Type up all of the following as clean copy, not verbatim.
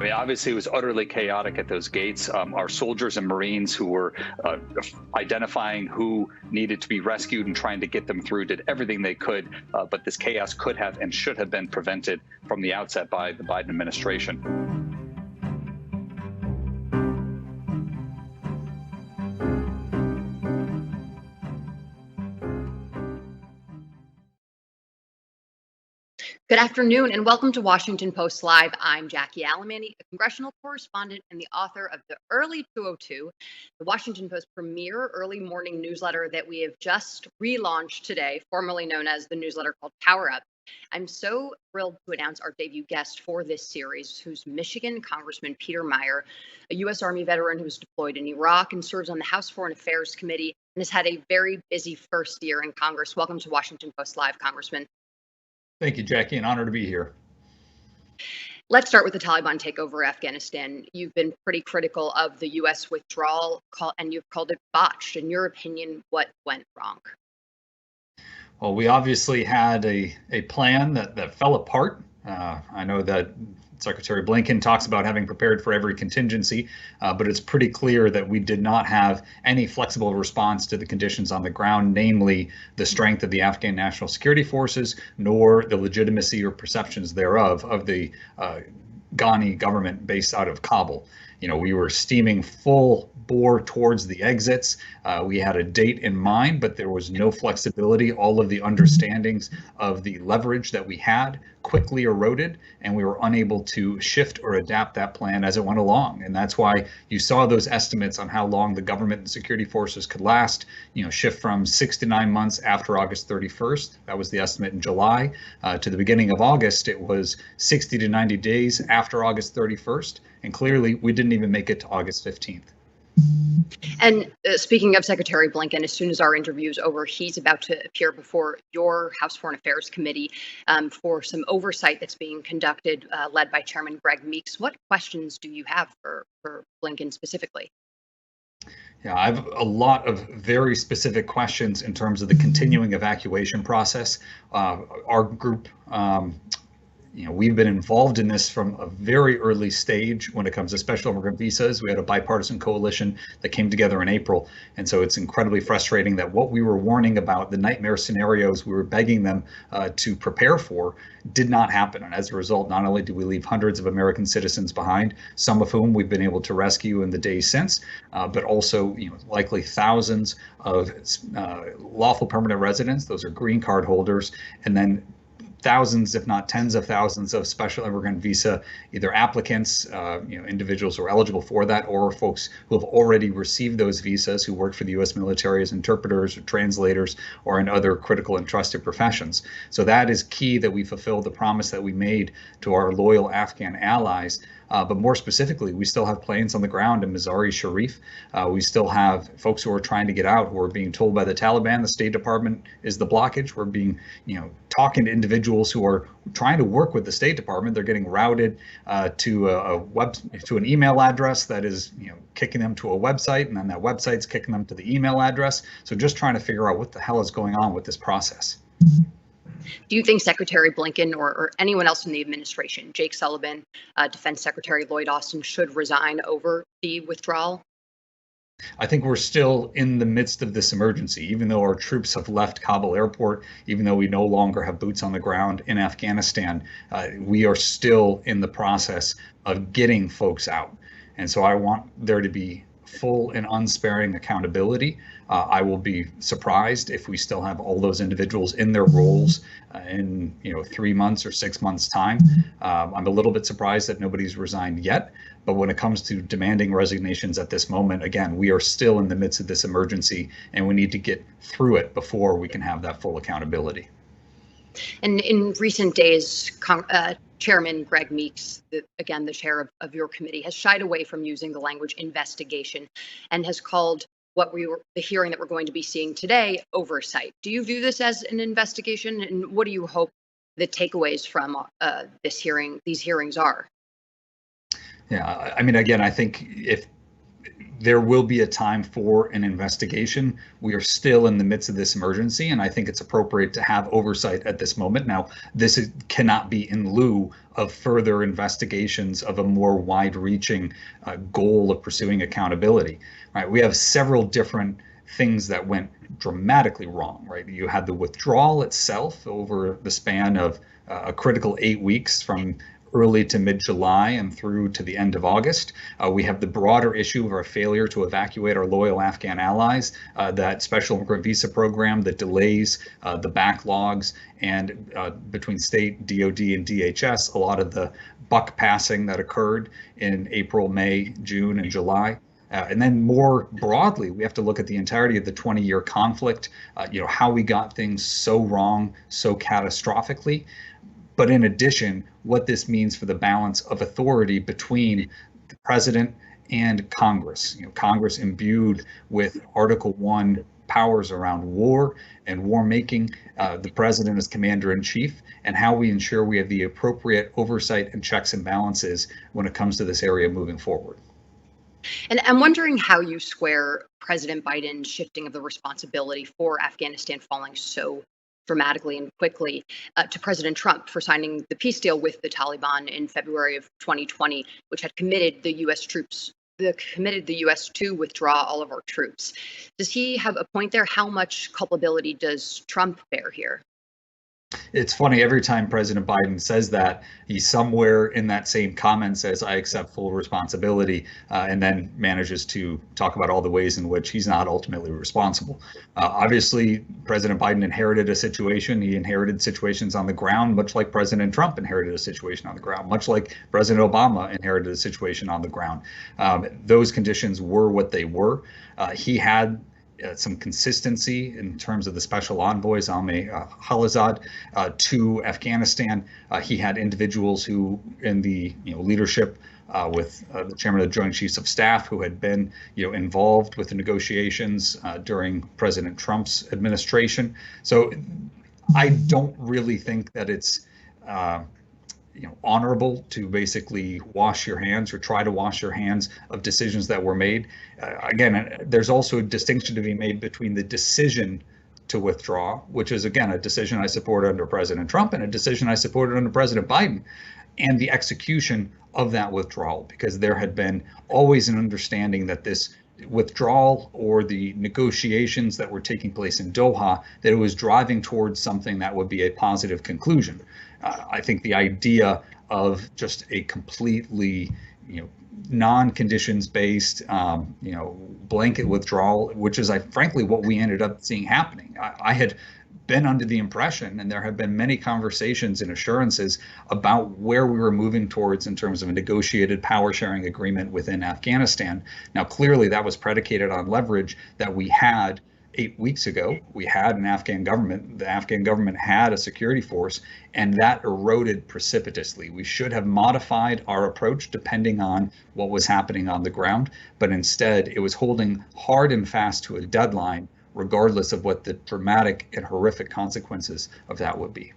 mean, obviously, it was utterly chaotic at those gates. Our soldiers and Marines who were identifying who needed to be rescued and trying to get them through did everything they could, but this chaos could have and should have been prevented from the outset by the Biden administration. Good afternoon and welcome to Washington Post Live. I'm Jackie Alemany, a congressional correspondent and the author of the Early 202, the Washington Post premier early morning newsletter that we have just relaunched today, formerly known as the newsletter called Power Up. I'm so thrilled to announce our debut guest for this series, who's Michigan Congressman Peter Meijer, a U.S. Army veteran who was deployed in Iraq and serves on the House Foreign Affairs Committee and has had a very busy first year in Congress. Welcome to Washington Post Live, Congressman. Thank you, Jackie. An honor to be here. Let's start with the Taliban takeover of Afghanistan. You've been pretty critical of the U.S. withdrawal, and you've called it botched. In your opinion, what went wrong? Well, we obviously had a plan that fell apart. I know that Secretary Blinken talks about having prepared for every contingency, but it's pretty clear that we did not have any flexible response to the conditions on the ground, namely the strength of the Afghan National Security Forces, nor the legitimacy or perceptions thereof of the Ghani government based out of Kabul. You know, we were steaming full bore towards the exits. We had a date in mind, but there was no flexibility. All of the understandings of the leverage that we had quickly eroded, and we were unable to shift or adapt that plan as it went along. And that's why you saw those estimates on how long the government and security forces could last, shift from 6 to 9 months after August 31st. That was the estimate in July. To the beginning of August, it was 60 to 90 days after August 31st. And clearly, we didn't even make it to August 15th. And speaking of Secretary Blinken, as soon as our interview is over, he's about to appear before your House Foreign Affairs Committee for some oversight that's being conducted, led by Chairman Greg Meeks. What questions do you have for Blinken specifically? Yeah, I have a lot of very specific questions in terms of the continuing evacuation process. Our group, we've been involved in this from a very early stage when it comes to special immigrant visas. We had a bipartisan coalition that came together in April. And so it's incredibly frustrating that what we were warning about, the nightmare scenarios we were begging them to prepare for, did not happen. And as a result, not only did we leave hundreds of American citizens behind, some of whom we've been able to rescue in the days since, but also likely thousands of lawful permanent residents, those are green card holders, and then thousands, if not tens of thousands, of special immigrant visa, either applicants, individuals who are eligible for that, or folks who have already received those visas who work for the U.S. military as interpreters or translators or in other critical and trusted professions. So that is key, that we fulfill the promise that we made to our loyal Afghan allies. But more specifically, we still have planes on the ground in Mazar-e-Sharif. We still have folks who are trying to get out, who are being told by the Taliban the State Department is the blockage. We're being, talking to individuals who are trying to work with the State Department. They're getting routed to an email address that is, kicking them to a website, and then that website's kicking them to the email address. So just trying to figure out what the hell is going on with this process. Do you think Secretary Blinken or anyone else in the administration, Jake Sullivan, Defense Secretary Lloyd Austin, should resign over the withdrawal? I think we're still in the midst of this emergency. Even though our troops have left Kabul airport, even though we no longer have boots on the ground in Afghanistan, we are still in the process of getting folks out. And so I want there to be full and unsparing accountability. I will be surprised if we still have all those individuals in their roles in 3 months or 6 months time. I'm a little bit surprised that nobody's resigned yet. But when it comes to demanding resignations at this moment, again, we are still in the midst of this emergency, and we need to get through it before we can have that full accountability. And in recent days, Chairman Greg Meeks, the chair of your committee, has shied away from using the language investigation and has called the hearing that we're going to be seeing today oversight. Do you view this as an investigation, and what do you hope the takeaways from these hearings are? Yeah, I mean, again, I think if there will be a time for an investigation. We are still in the midst of this emergency, and I think it's appropriate to have oversight at this moment. Now, cannot be in lieu of further investigations of a more wide-reaching goal of pursuing accountability. Right? We have several different things that went dramatically wrong. Right? You had the withdrawal itself over the span of a critical 8 weeks from early to mid-July and through to the end of August. We have the broader issue of our failure to evacuate our loyal Afghan allies, that special immigrant visa program, the delays, the backlogs, and between state, DOD, and DHS, a lot of the buck passing that occurred in April, May, June, and July. And then more broadly, we have to look at the entirety of the 20-year conflict, how we got things so wrong, so catastrophically. But in addition, what this means for the balance of authority between the president and Congress. Congress imbued with Article 1 powers around war and war making, the president as commander in chief, and how we ensure we have the appropriate oversight and checks and balances when it comes to this area moving forward. And I'm wondering how you square President Biden's shifting of the responsibility for Afghanistan falling so dramatically and quickly to President Trump for signing the peace deal with the Taliban in February of 2020, which had committed the U.S. to withdraw all of our troops. Does he have a point there? How much culpability does Trump bear here? It's funny, every time President Biden says that, he somewhere in that same comment says, I accept full responsibility, and then manages to talk about all the ways in which he's not ultimately responsible. Obviously, President Biden inherited a situation. He inherited situations on the ground, much like President Trump inherited a situation on the ground, much like President Obama inherited a situation on the ground. Those conditions were what they were. He had some consistency in terms of the special envoys, Alme Khalilzad, to Afghanistan. He had individuals who, in the leadership with the chairman of the Joint Chiefs of Staff, who had been involved with the negotiations during President Trump's administration. So I don't really think that it's honorable to basically wash your hands or try to wash your hands of decisions that were made. Again, there's also a distinction to be made between the decision to withdraw, which is, again, a decision I supported under President Trump and a decision I supported under President Biden, and the execution of that withdrawal, because there had been always an understanding that this withdrawal or the negotiations that were taking place in Doha, that it was driving towards something that would be a positive conclusion. I think the idea of just a completely, non-conditions based, blanket withdrawal, which is, frankly, what we ended up seeing happening. I had been under the impression, and there have been many conversations and assurances about where we were moving towards in terms of a negotiated power sharing agreement within Afghanistan. Now, clearly, that was predicated on leverage that we had 8 weeks ago. We had an Afghan government. The Afghan government had a security force, and that eroded precipitously. We should have modified our approach depending on what was happening on the ground, but instead it was holding hard and fast to a deadline, regardless of what the dramatic and horrific consequences of that would be.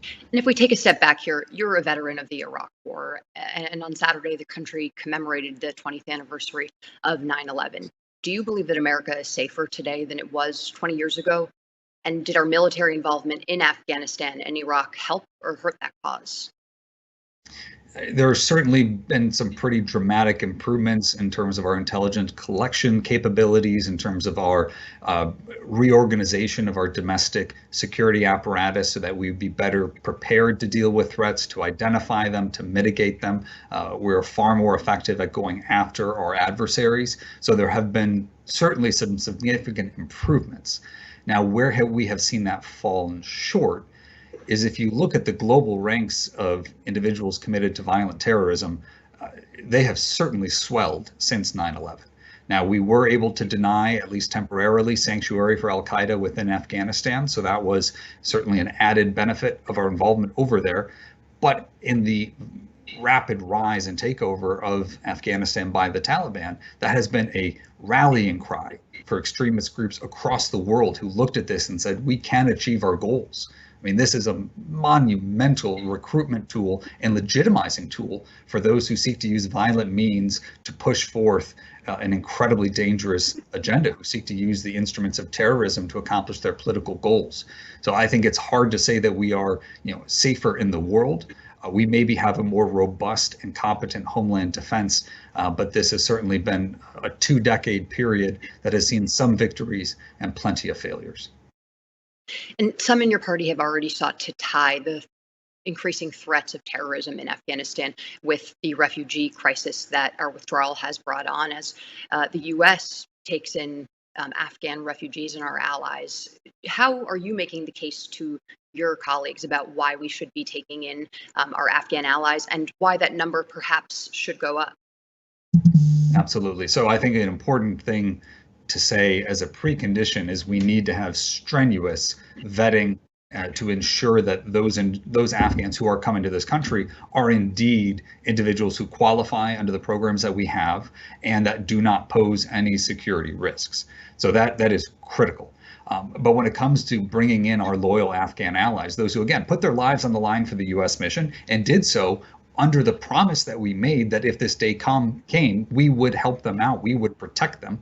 And if we take a step back here, you're a veteran of the Iraq War, and on Saturday, the country commemorated the 20th anniversary of 9/11. Do you believe that America is safer today than it was 20 years ago? And did our military involvement in Afghanistan and Iraq help or hurt that cause? There have certainly been some pretty dramatic improvements in terms of our intelligence collection capabilities, in terms of our reorganization of our domestic security apparatus so that we'd be better prepared to deal with threats, to identify them, to mitigate them. We're far more effective at going after our adversaries. So there have been certainly some significant improvements. Now, where we have seen that fallen short is if you look at the global ranks of individuals committed to violent terrorism, they have certainly swelled since 9/11. Now, we were able to deny, at least temporarily, sanctuary for al-Qaeda within Afghanistan, so that was certainly an added benefit of our involvement over there. But in the rapid rise and takeover of Afghanistan by the Taliban, that has been a rallying cry for extremist groups across the world who looked at this and said, we can achieve our goals. I mean, this is a monumental recruitment tool and legitimizing tool for those who seek to use violent means to push forth an incredibly dangerous agenda, who seek to use the instruments of terrorism to accomplish their political goals. So I think it's hard to say that we are, safer in the world. We maybe have a more robust and competent homeland defense, but this has certainly been a 2-decade period that has seen some victories and plenty of failures. And some in your party have already sought to tie the increasing threats of terrorism in Afghanistan with the refugee crisis that our withdrawal has brought on as the U.S. takes in Afghan refugees and our allies. How are you making the case to your colleagues about why we should be taking in our Afghan allies and why that number perhaps should go up? Absolutely. So I think an important thing to say as a precondition is we need to have strenuous vetting to ensure that those Afghans who are coming to this country are indeed individuals who qualify under the programs that we have and that do not pose any security risks. So that is critical. But when it comes to bringing in our loyal Afghan allies, those who, again, put their lives on the line for the U.S. mission and did so under the promise that we made that if this day came, we would help them out, we would protect them.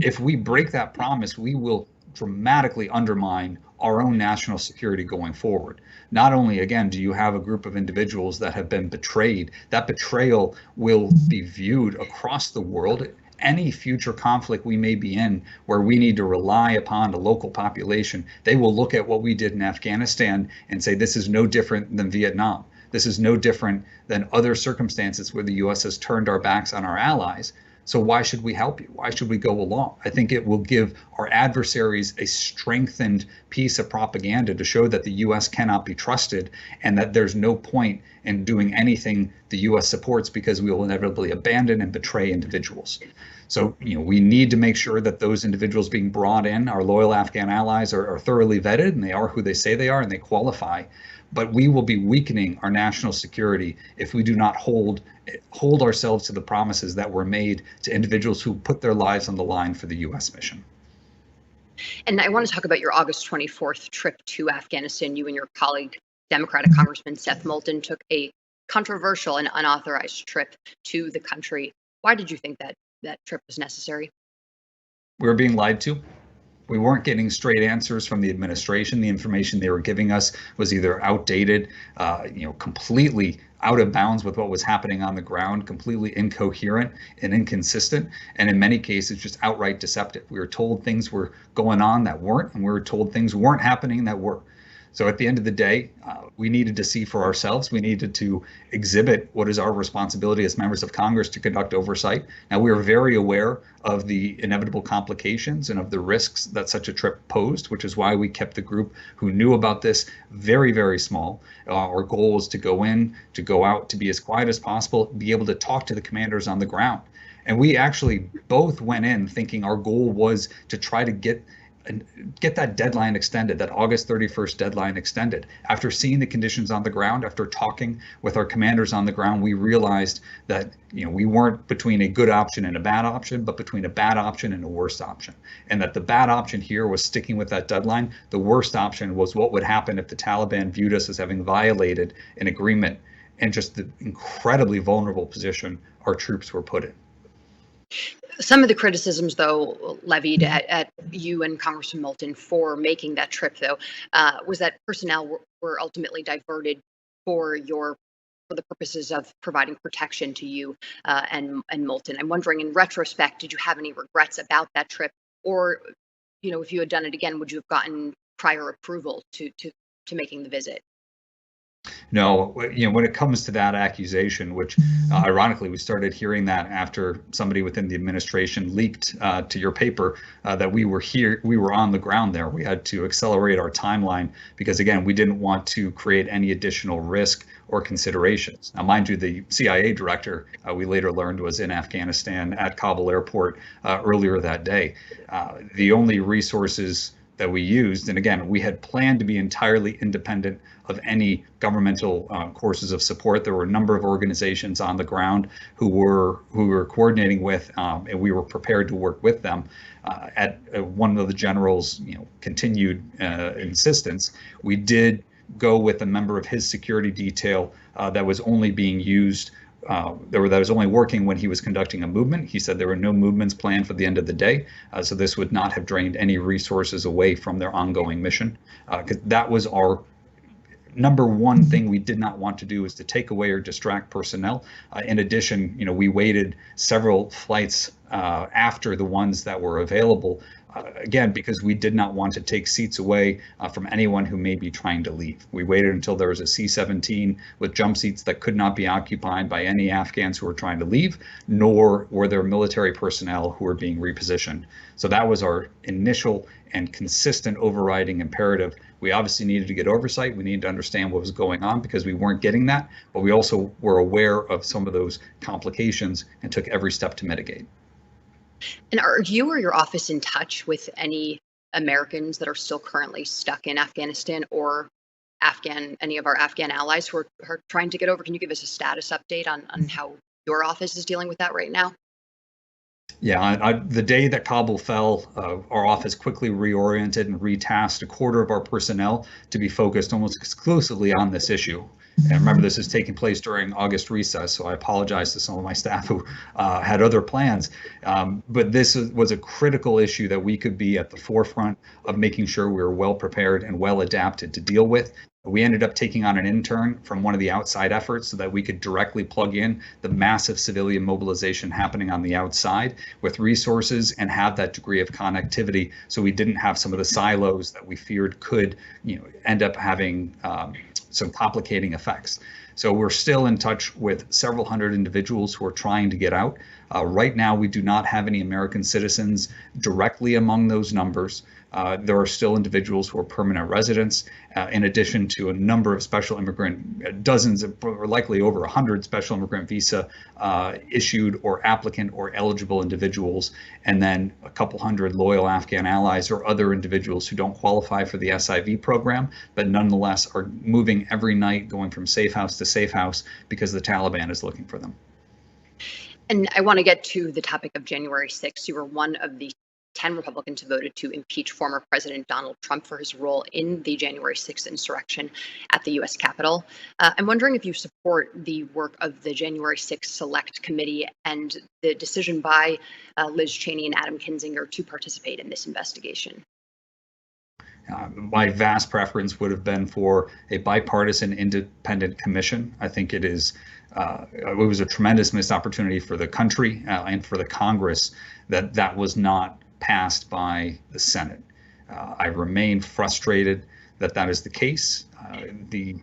If we break that promise, we will dramatically undermine our own national security going forward. Not only, again, do you have a group of individuals that have been betrayed, that betrayal will be viewed across the world. Any future conflict we may be in where we need to rely upon a local population, they will look at what we did in Afghanistan and say, this is no different than Vietnam. This is no different than other circumstances where the U.S. has turned our backs on our allies. So why should we help you? Why should we go along? I think it will give our adversaries a strengthened piece of propaganda to show that the U.S. cannot be trusted and that there's no point in doing anything the U.S. supports because we will inevitably abandon and betray individuals. So, we need to make sure that those individuals being brought in, our loyal Afghan allies, are thoroughly vetted and they are who they say they are and they qualify. But we will be weakening our national security if we do not hold ourselves to the promises that were made to individuals who put their lives on the line for the U.S. mission. And I want to talk about your August 24th trip to Afghanistan. You and your colleague, Democratic Congressman Sept took a controversial and unauthorized trip to the country. Why did you think that trip was necessary? We were being lied to. We weren't getting straight answers from the administration. The information they were giving us was either outdated, completely out of bounds with what was happening on the ground, completely incoherent and inconsistent, and in many cases just outright deceptive. We were told things were going on that weren't, and we were told things weren't happening that were. So at the end of the day, we needed to see for ourselves. We needed to exhibit what is our responsibility as members of Congress to conduct oversight. Now, we are very aware of the inevitable complications and of the risks that such a trip posed, which is why we kept the group who knew about this very, very small. Our goal was to go in, to go out, to be as quiet as possible, be able to talk to the commanders on the ground. And we actually both went in thinking our goal was to try to get that deadline extended, that August 31st deadline extended. After seeing the conditions on the ground, after talking with our commanders on the ground, we realized that we weren't between a good option and a bad option, but between a bad option and a worse option. And that the bad option here was sticking with that deadline. The worst option was what would happen if the Taliban viewed us as having violated an agreement and just the incredibly vulnerable position our troops were put in. Some of the criticisms, though, levied at you and Congressman Moulton for making that trip, though, was that personnel were ultimately diverted for the purposes of providing protection to you and Moulton. I'm wondering, in retrospect, did you have any regrets about that trip, or if you had done it again, would you have gotten prior approval to making the visit? No, when it comes to that accusation, which ironically, we started hearing that after somebody within the administration leaked to your paper that we were on the ground there. We had to accelerate our timeline because, again, we didn't want to create any additional risk or considerations. Now, mind you, the CIA director, we later learned, was in Afghanistan at Kabul airport earlier that day. The only resources that we used, and again, we had planned to be entirely independent of any governmental courses of support. There were a number of organizations on the ground who we were coordinating with, and we were prepared to work with them. At one of the general's continued insistence, we did go with a member of his security detail that was only being used. That was only working when he was conducting a movement. He said there were no movements planned for the end of the day, so this would not have drained any resources away from their ongoing mission. Because that was our number one thing we did not want to do, is to take away or distract personnel. In addition, we waited several flights after the ones that were available. Again, because we did not want to take seats away from anyone who may be trying to leave. We waited until there was a C-17 with jump seats that could not be occupied by any Afghans who were trying to leave, nor were there military personnel who were being repositioned. So that was our initial and consistent overriding imperative. We obviously needed to get oversight. We needed to understand what was going on, because we weren't getting that, but we also were aware of some of those complications and took every step to mitigate. And are you or your office in touch with any Americans that are still currently stuck in Afghanistan, or any of our Afghan allies who are trying to get over? Can you give us a status update on how your office is dealing with that right now? Yeah, the day that Kabul fell, our office quickly reoriented and retasked a quarter of our personnel to be focused almost exclusively on this issue. And remember, this is taking place during August recess, so I apologize to some of my staff who had other plans. But this was a critical issue that we could be at the forefront of making sure we were well prepared and well adapted to deal with. We ended up taking on an intern from one of the outside efforts so that we could directly plug in the massive civilian mobilization happening on the outside with resources and have that degree of connectivity, so we didn't have some of the silos that we feared could end up having some complicating effects. So we're still in touch with several hundred individuals who are trying to get out. Right now, we do not have any American citizens directly among those numbers. There are still individuals who are permanent residents, in addition to a number of special immigrant, dozens, or likely over 100 special immigrant visa issued or applicant or eligible individuals, and then a couple hundred loyal Afghan allies or other individuals who don't qualify for the SIV program, but nonetheless are moving every night, going from safe house to safe house because the Taliban is looking for them. And I want to get to the topic of January 6th. You were one of the 10 Republicans who voted to impeach former President Donald Trump for his role in the January 6th insurrection at the U.S. Capitol. I'm wondering if you support the work of the January 6th Select Committee and the decision by Liz Cheney and Adam Kinzinger to participate in this investigation. My vast preference would have been for a bipartisan independent commission. I think it was a tremendous missed opportunity for the country and for the Congress that was not passed by the Senate. I remain frustrated that is the case. The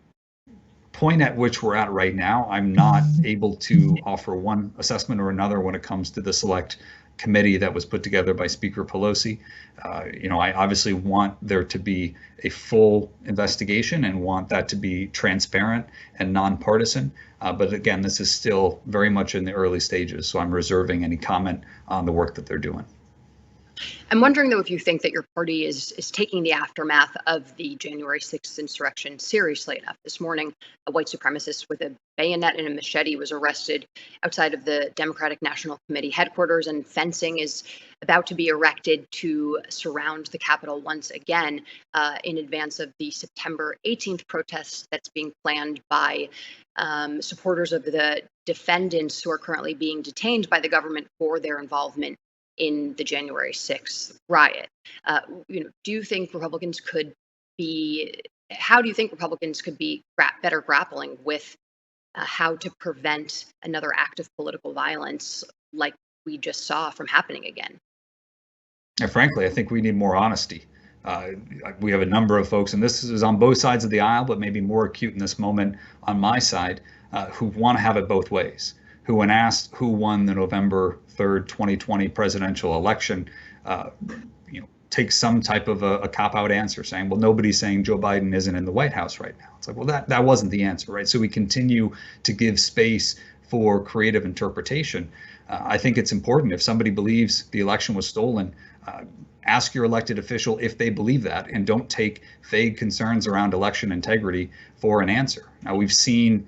point at which we're at right now, I'm not able to offer one assessment or another when it comes to the Select Committee that was put together by Speaker Pelosi. I obviously want there to be a full investigation and want that to be transparent and nonpartisan. But again, this is still very much in the early stages, so I'm reserving any comment on the work that they're doing. I'm wondering, though, if you think that your party is taking the aftermath of the January 6th insurrection seriously enough. This morning, a white supremacist with a bayonet and a machete was arrested outside of the Democratic National Committee headquarters, and fencing is about to be erected to surround the Capitol once again in advance of the September 18th protest that's being planned by supporters of the defendants who are currently being detained by the government for their involvement in the January 6th riot. Do you think Republicans could be better grappling with how to prevent another act of political violence like we just saw from happening again? And frankly, I think we need more honesty. We have a number of folks, and this is on both sides of the aisle, but maybe more acute in this moment on my side, who want to have it both ways, who, when asked who won the November 3rd, 2020 presidential election, take some type of a cop-out answer saying, well, nobody's saying Joe Biden isn't in the White House right now. It's like, well, that wasn't the answer, right? So we continue to give space for creative interpretation. I think it's important, if somebody believes the election was stolen, ask your elected official if they believe that, and don't take vague concerns around election integrity for an answer. Now, we've seen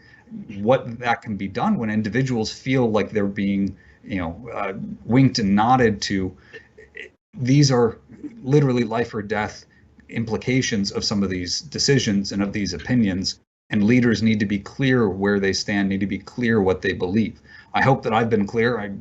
what that can be done when individuals feel like they're being, winked and nodded to. These are literally life or death implications of some of these decisions and of these opinions, and leaders need to be clear where they stand, need to be clear what they believe. I hope that I've been clear.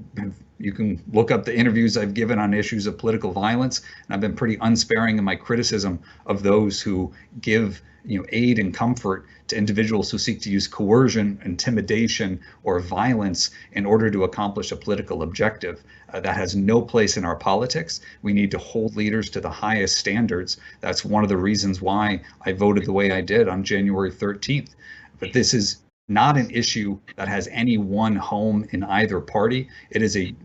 You can look up the interviews I've given on issues of political violence, and I've been pretty unsparing in my criticism of those who give aid and comfort to individuals who seek to use coercion, intimidation, or violence in order to accomplish a political objective. That has no place in our politics. We need to hold leaders to the highest standards. That's one of the reasons why I voted the way I did on January 13th. But this is not an issue that has any one home in either party. It is a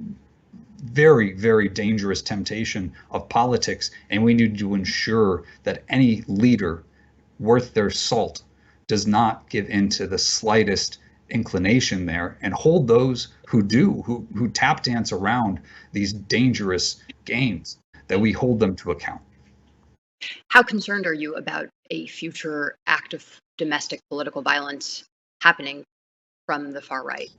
very, very dangerous temptation of politics, and we need to ensure that any leader worth their salt does not give in to the slightest inclination there, and hold those who do, who tap dance around these dangerous games, that we hold them to account. How concerned are you about a future act of domestic political violence happening from the far right?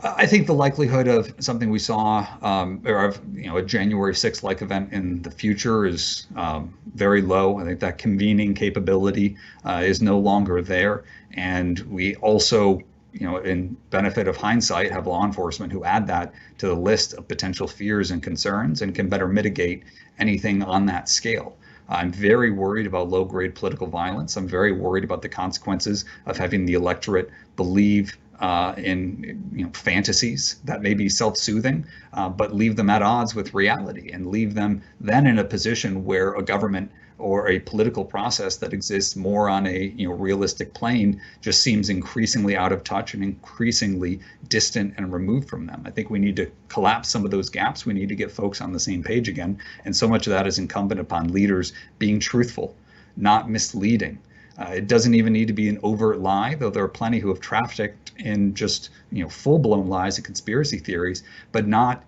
I think the likelihood of something we saw, or of a January 6th like event in the future is very low. I think that convening capability is no longer there, and we also, in benefit of hindsight, have law enforcement who add that to the list of potential fears and concerns and can better mitigate anything on that scale. I'm very worried about low-grade political violence. I'm very worried about the consequences of having the electorate believe in fantasies that may be self-soothing, but leave them at odds with reality, and leave them then in a position where a government or a political process that exists more on a realistic plane just seems increasingly out of touch and increasingly distant and removed from them. I think we need to collapse some of those gaps. We need to get folks on the same page again, and so much of that is incumbent upon leaders being truthful, not misleading. It doesn't even need to be an overt lie, though there are plenty who have trafficked in just full-blown lies and conspiracy theories, but not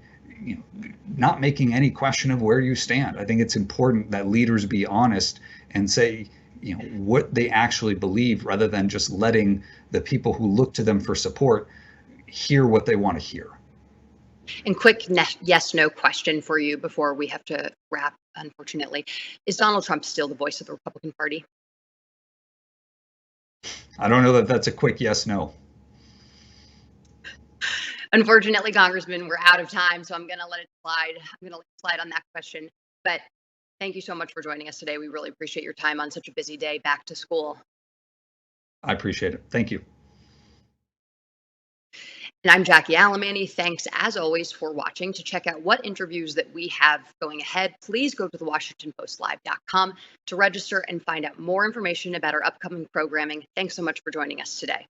making any question of where you stand. I think it's important that leaders be honest and say what they actually believe, rather than just letting the people who look to them for support hear what they want to hear. And quick yes/no question for you before we have to wrap, unfortunately. Is Donald Trump still the voice of the Republican Party? I don't know that that's a quick yes/no. Unfortunately, Congressman, we're out of time, so I'm going to let it slide. I'm going to let it slide on that question. But thank you so much for joining us today. We really appreciate your time on such a busy day back to school. I appreciate it. Thank you. And I'm Jackie Alemany. Thanks, as always, for watching. To check out what interviews that we have going ahead, please go to thewashingtonpostlive.com to register and find out more information about our upcoming programming. Thanks so much for joining us today.